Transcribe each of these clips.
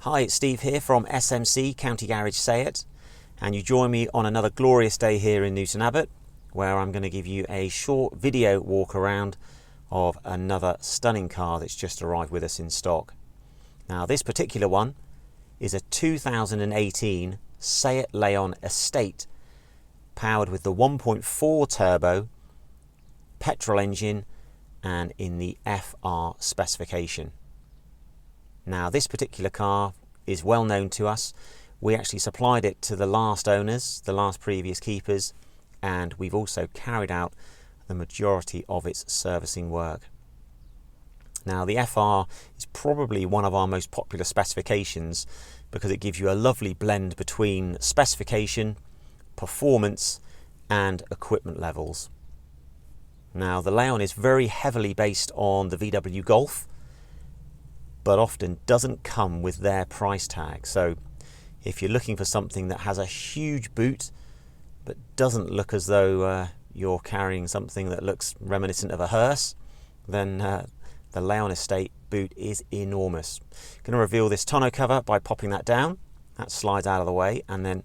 Hi, it's Steve here from SMC County Garage SEAT, and you join me on another glorious day here in Newton Abbot, where I'm going to give you a short video walk around of another stunning car that's just arrived with us in stock. Now, this particular one is a 2018 SEAT Leon Estate, powered with the 1.4 turbo petrol engine and in the FR specification. Now, this particular car is well known to us. We actually supplied it to the last owners, the last previous keepers, and we've also carried out the majority of its servicing work. Now, the FR is probably one of our most popular specifications because it gives you a lovely blend between specification, performance, and equipment levels. Now, the Leon is very heavily based on the VW Golf, but often doesn't come with their price tag. So if you're looking for something that has a huge boot but doesn't look as though you're carrying something that looks reminiscent of a hearse, then the Leon Estate boot is enormous. Going to reveal this tonneau cover by popping that down. That slides out of the way, and then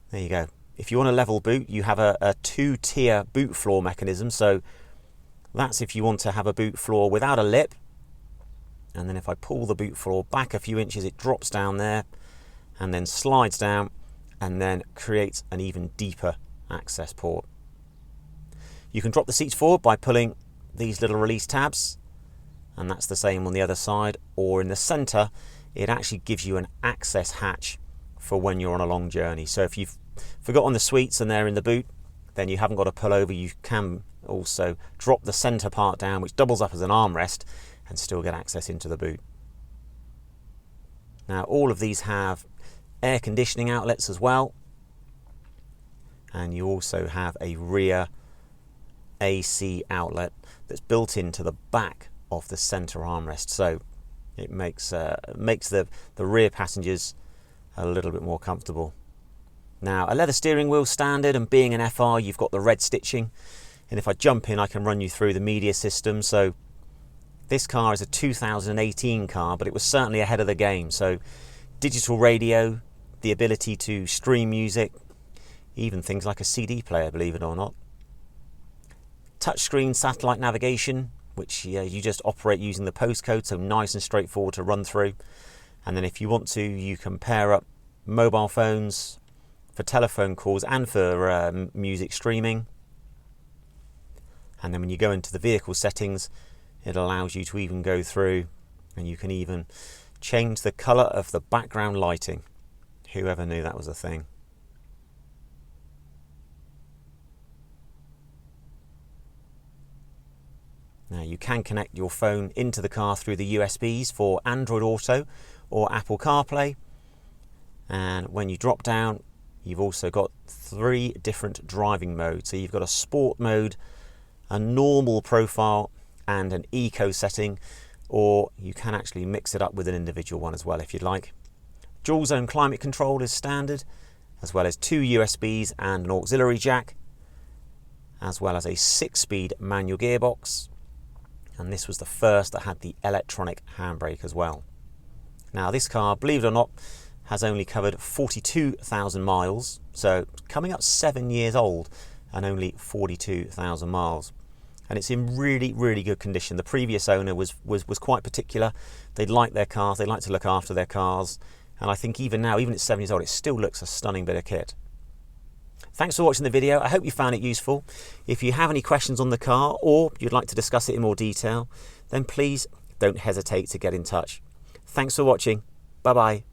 there you go. If you want a level boot, you have a two-tier boot floor mechanism. So that's if you want to have a boot floor without a lip. And then if I pull the boot floor back a few inches, it drops down there and then slides down and then creates an even deeper access port. You can drop the seats forward by pulling these little release tabs, and that's the same on the other side, or in the center it actually gives you an access hatch for when you're on a long journey. So if you've forgotten the sweets and they're in the boot, then you haven't got to pull over. You can also drop the center part down, which doubles up as an armrest, and still get access into the boot. Now, all of these have air conditioning outlets as well, and you also have a rear AC outlet that's built into the back of the center armrest, so it makes the rear passengers a little bit more comfortable. Now, a leather steering wheel standard, and being an FR, you've got the red stitching, and if I jump in, I can run you through the media system. So this car is a 2018 car, but it was certainly ahead of the game. So digital radio, the ability to stream music, even things like a CD player, believe it or not. Touchscreen satellite navigation, which you just operate using the postcode, so nice and straightforward to run through. And then if you want to, you can pair up mobile phones for telephone calls and for music streaming. And then when you go into the vehicle settings, it allows you to even go through and you can even change the colour of the background lighting. Whoever knew that was a thing? Now, you can connect your phone into the car through the USBs for Android Auto or Apple CarPlay. And when you drop down, you've also got 3 different driving modes. So you've got a sport mode, a normal profile, and an eco setting, or you can actually mix it up with an individual one as well if you'd like. Dual zone climate control is standard, as well as 2 USBs and an auxiliary jack, as well as a 6-speed manual gearbox, and this was the first that had the electronic handbrake as well. Now, this car, believe it or not, has only covered 42,000 miles, so coming up 7 years old and only 42,000 miles. And it's in really, really good condition. The previous owner was quite particular. They like their cars, they like to look after their cars, and I think even now, even at 7 years old, it still looks a stunning bit of kit. Thanks for watching the video. I hope you found it useful. If you have any questions on the car, or you'd like to discuss it in more detail, then please don't hesitate to get in touch. Thanks for watching. Bye-bye.